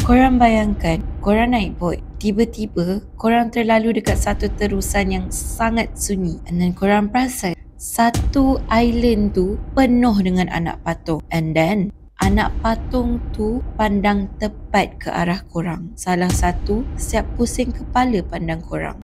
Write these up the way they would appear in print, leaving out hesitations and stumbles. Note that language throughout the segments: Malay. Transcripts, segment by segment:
Korang bayangkan, korang naik boat, tiba-tiba korang terlalu dekat satu terusan yang sangat sunyi, and then korang perasan satu island tu penuh dengan anak patung, and then anak patung tu pandang tepat ke arah korang. Salah satu siap pusing kepala pandang korang.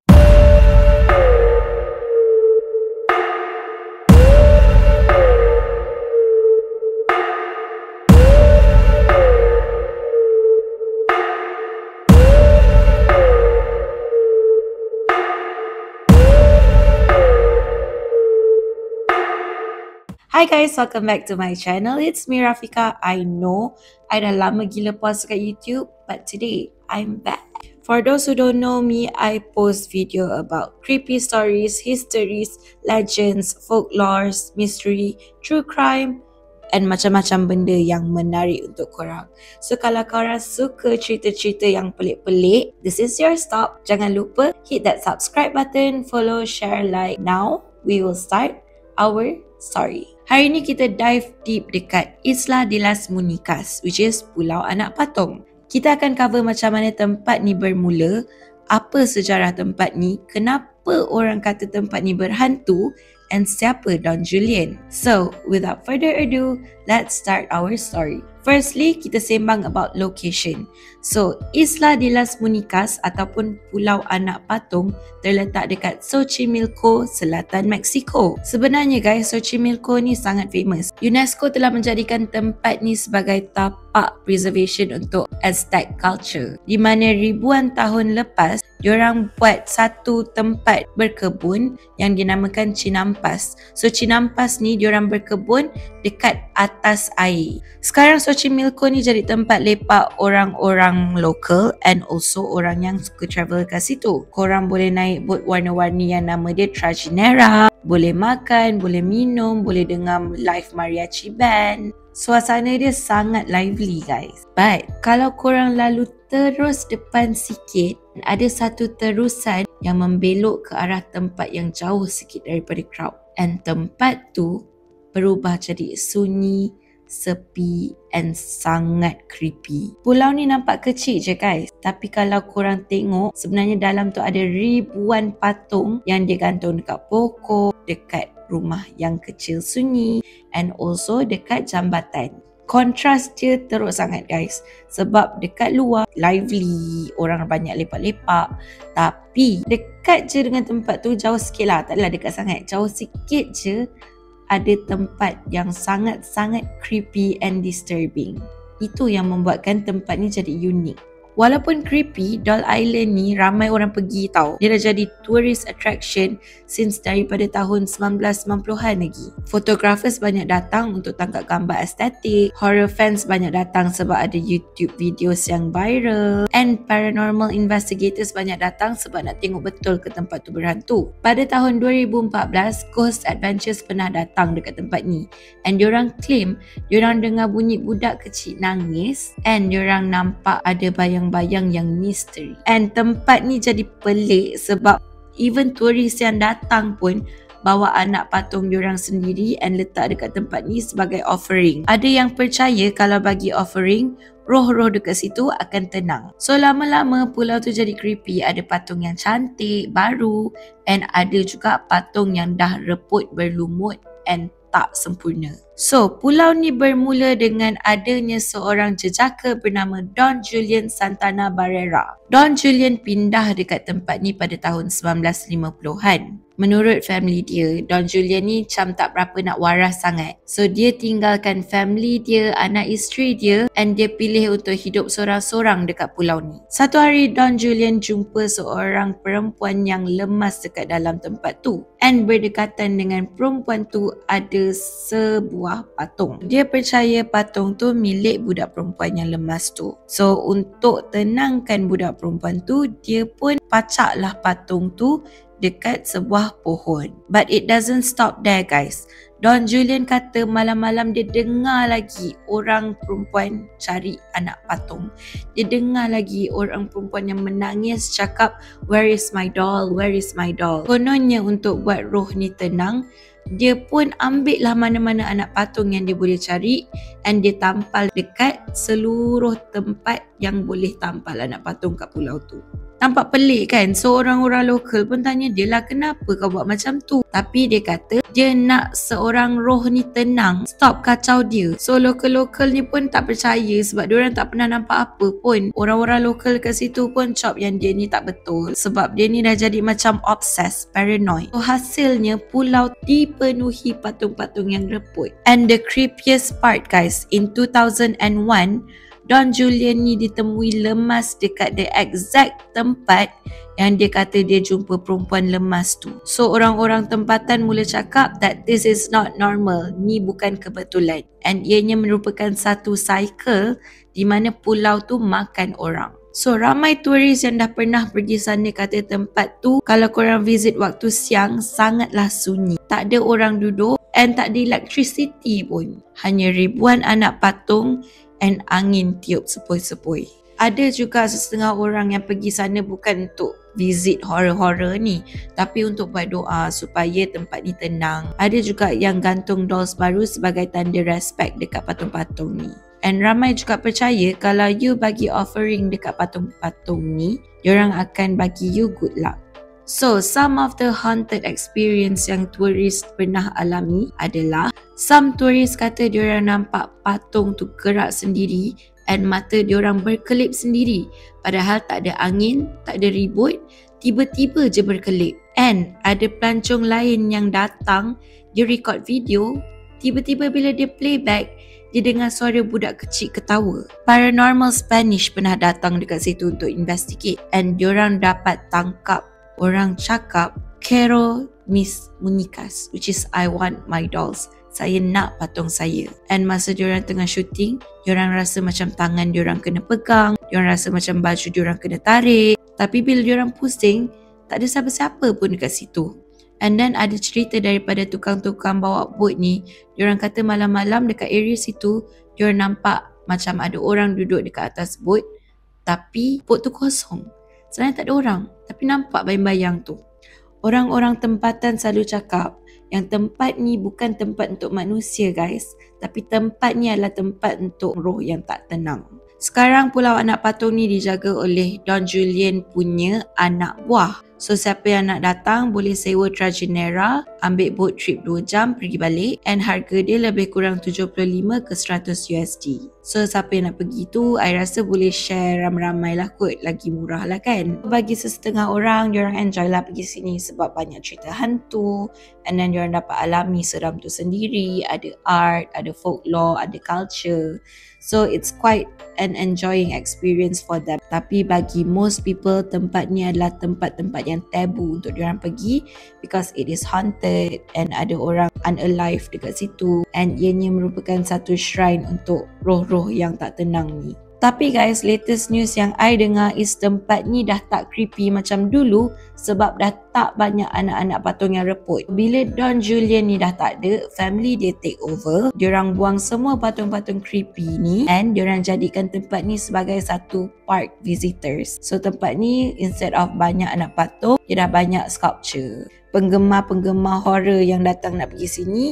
Hi guys, welcome back to my channel. It's me Rafika. I know I dah lama gila post kat YouTube, but today I'm back. For those who don't know me, I post video about creepy stories, histories, legends, folklores, mystery, true crime and macam-macam benda yang menarik untuk korang. So kalau korang suka cerita-cerita yang pelik-pelik, this is your stop. Jangan lupa hit that subscribe button, follow, share, like. Now we will start our story. Hari ni kita dive deep dekat Isla de las Muñecas, which is Pulau Anak Patung. Kita akan cover macam mana tempat ni bermula, apa sejarah tempat ni, kenapa orang kata tempat ni berhantu, and siapa Don Julian. So, without further ado, let's start our story. Firstly, kita sembang about location. So, Isla de las Muñecas ataupun Pulau Anak Patung terletak dekat Xochimilco, selatan Mexico. Sebenarnya guys, Xochimilco ni sangat famous. UNESCO telah menjadikan tempat ni sebagai tapak preservation untuk Aztec culture, di mana ribuan tahun lepas diorang buat satu tempat berkebun yang dinamakan Chinampas. So Chinampas ni diorang berkebun dekat atas air. Sekarang Xochimilco ni jadi tempat lepak orang-orang local and also orang yang suka travel kat situ. Korang boleh naik boat warna-warni yang nama dia Trajinera, boleh makan, boleh minum, boleh dengar live mariachi band. Suasana dia sangat lively guys. But kalau korang lalu terus depan sikit, ada satu terusan yang membelok ke arah tempat yang jauh sikit daripada crowd. And tempat tu berubah jadi sunyi, sepi and sangat creepy. Pulau ni nampak kecil je guys, tapi kalau korang tengok, sebenarnya dalam tu ada ribuan patung yang digantung dekat pokok, dekat rumah yang kecil sunyi and also dekat jambatan. Kontras dia teruk sangat guys, sebab dekat luar lively, orang banyak lepak-lepak, tapi dekat je dengan tempat tu, jauh sikit lah, taklah dekat sangat, jauh sikit je ada tempat yang sangat-sangat creepy and disturbing. Itu yang membuatkan tempat ni jadi unik. Walaupun creepy, Doll Island ni ramai orang pergi tau. Dia dah jadi tourist attraction since daripada tahun 1990-an lagi. Photographers banyak datang untuk tangkap gambar estetik. Horror fans banyak datang sebab ada YouTube videos yang viral. And paranormal investigators banyak datang sebab nak tengok betul ke tempat tu berhantu. Pada tahun 2014, Ghost Adventures pernah datang dekat tempat ni. And diorang claim, diorang dengar bunyi budak kecil nangis and diorang nampak ada bayang yang misteri. And tempat ni jadi pelik sebab even turis yang datang pun bawa anak patung diorang sendiri and letak dekat tempat ni sebagai offering. Ada yang percaya kalau bagi offering, roh-roh dekat situ akan tenang. So lama-lama pulau tu jadi creepy. Ada patung yang cantik, baru, and ada juga patung yang dah reput, berlumut and tak sempurna. So, pulau ni bermula dengan adanya seorang jejaka bernama Don Julian Santana Barrera. Don Julian pindah dekat tempat ni pada tahun 1950-an. Menurut family dia, Don Julian ni macam tak berapa nak waras sangat. So, dia tinggalkan family dia, anak isteri dia, and dia pilih untuk hidup seorang-seorang dekat pulau ni. Satu hari, Don Julian jumpa seorang perempuan yang lemas dekat dalam tempat tu. And berdekatan dengan perempuan tu ada sebuah patung. Dia percaya patung tu milik budak perempuan yang lemas tu. So untuk tenangkan budak perempuan tu, dia pun pacaklah patung tu dekat sebuah pohon. But it doesn't stop there guys. Don Julian kata malam-malam dia dengar lagi orang perempuan cari anak patung. Dia dengar lagi orang perempuan yang menangis cakap, "Where is my doll? Where is my doll?" Kononnya untuk buat roh ni tenang, dia pun ambil lah mana-mana anak patung yang dia boleh cari and dia tampal dekat seluruh tempat yang boleh tampal anak patung kat pulau tu. Nampak pelik kan? So orang-orang lokal pun tanya dia lah, kenapa kau buat macam tu? Tapi dia kata dia nak seorang roh ni tenang, stop kacau dia. So lokal-lokal ni pun tak percaya sebab diorang tak pernah nampak apa pun. Orang-orang lokal kat situ pun cop yang dia ni tak betul sebab dia ni dah jadi macam obsessed, paranoid. So hasilnya pulau dipenuhi patung-patung yang reput. And the creepiest part guys, in 2001 Don Julian ni ditemui lemas dekat the exact tempat yang dia kata dia jumpa perempuan lemas tu. So orang-orang tempatan mula cakap that this is not normal, ni bukan kebetulan. And ianya merupakan satu cycle di mana pulau tu makan orang. So ramai turis yang dah pernah pergi sana kata tempat tu kalau korang visit waktu siang sangatlah sunyi. Tak ada orang duduk and tak ada electricity pun. Hanya ribuan anak patung and angin tiup sepoi-sepoi. Ada juga setengah orang yang pergi sana bukan untuk visit horror-horror ni, tapi untuk buat doa supaya tempat ni tenang. Ada juga yang gantung dolls baru sebagai tanda respect dekat patung-patung ni. And ramai juga percaya kalau you bagi offering dekat patung-patung ni, diorang akan bagi you good luck. So, some of the haunted experience yang turis pernah alami adalah some turis kata diorang nampak patung tu gerak sendiri and mata diorang berkelip sendiri. Padahal tak ada angin, tak ada ribut, tiba-tiba je berkelip. And ada pelancong lain yang datang, dia record video, tiba-tiba bila dia playback, dia dengar suara budak kecil ketawa. Paranormal Spanish pernah datang dekat situ untuk investigate and diorang dapat tangkap orang cakap, "Quiero mis muñecas," which is I want my dolls. Saya nak patung saya. And masa diorang tengah shooting, diorang rasa macam tangan diorang kena pegang, diorang rasa macam baju diorang kena tarik. Tapi bila diorang pusing, tak ada siapa-siapa pun dekat situ. And then ada cerita daripada tukang-tukang bawa boat ni, diorang kata malam-malam dekat area situ, diorang nampak macam ada orang duduk dekat atas boat, tapi boat tu kosong. Sebenarnya tak ada orang, tapi nampak bayang-bayang tu. Orang-orang tempatan selalu cakap yang tempat ni bukan tempat untuk manusia guys, tapi tempat ni adalah tempat untuk roh yang tak tenang. Sekarang pulau anak patung ni dijaga oleh Don Julian punya anak buah. So siapa yang nak datang boleh sewa Trajinera, ambil boat trip 2 jam pergi balik and harga dia lebih kurang 75 ke 100 USD. So siapa yang nak pergi tu, I rasa boleh share ramai-ramai lah kot, lagi murah lah kan. Bagi sesetengah orang, diorang enjoy lah pergi sini sebab banyak cerita hantu and then diorang dapat alami seram tu sendiri, ada art, ada folklore, ada culture. So it's quite an enjoying experience for them. Tapi bagi most people, tempat ni adalah tempat-tempat yang tabu untuk diorang pergi because it is haunted and ada orang unalive dekat situ and ianya merupakan satu shrine untuk roh-roh yang tak tenang ni. Tapi guys, latest news yang I dengar is tempat ni dah tak creepy macam dulu sebab dah tak banyak anak-anak patung yang reput. Bila Don Julian ni dah tak ada, family dia take over. Diorang buang semua patung-patung creepy ni and diorang jadikan tempat ni sebagai satu park visitors. So tempat ni instead of banyak anak patung, dia dah banyak sculpture. Penggemar-penggemar horror yang datang nak pergi sini,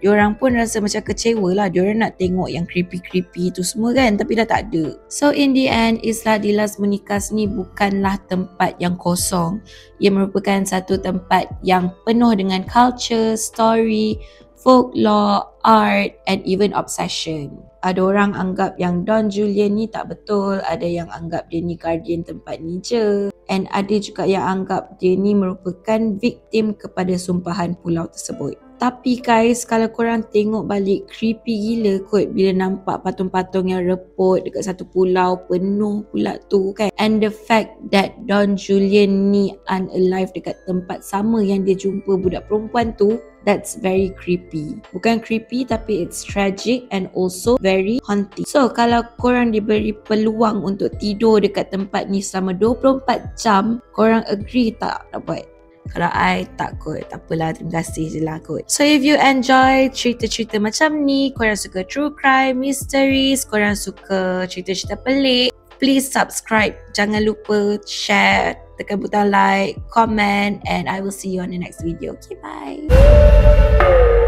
diorang pun rasa macam kecewa lah. Diorang nak tengok yang creepy-creepy tu semua kan, tapi dah tak ada. So in the end, Isla de las Muñecas ni bukanlah tempat yang kosong. Ia merupakan satu tempat yang penuh dengan culture, story, folklore, art and even obsession. Ada orang anggap yang Don Julian ni tak betul, ada yang anggap dia ni guardian tempat ni je. And ada juga yang anggap dia ni merupakan victim kepada sumpahan pulau tersebut. Tapi guys, kalau korang tengok balik, creepy gila kot bila nampak patung-patung yang reput dekat satu pulau penuh pula tu kan. And the fact that Don Julian ni unalive dekat tempat sama yang dia jumpa budak perempuan tu, that's very creepy. Bukan creepy tapi it's tragic and also very haunting. So kalau korang diberi peluang untuk tidur dekat tempat ni selama 24 jam, korang agree tak nak buat? Kalau I tak kot, tak apalah, terima kasih je lah kot. So if you enjoy cerita-cerita macam ni, korang suka true crime, mysteries, korang suka cerita-cerita pelik, please subscribe. Jangan lupa share tekan butang like, comment, and I will see you on the next video. Okay, bye.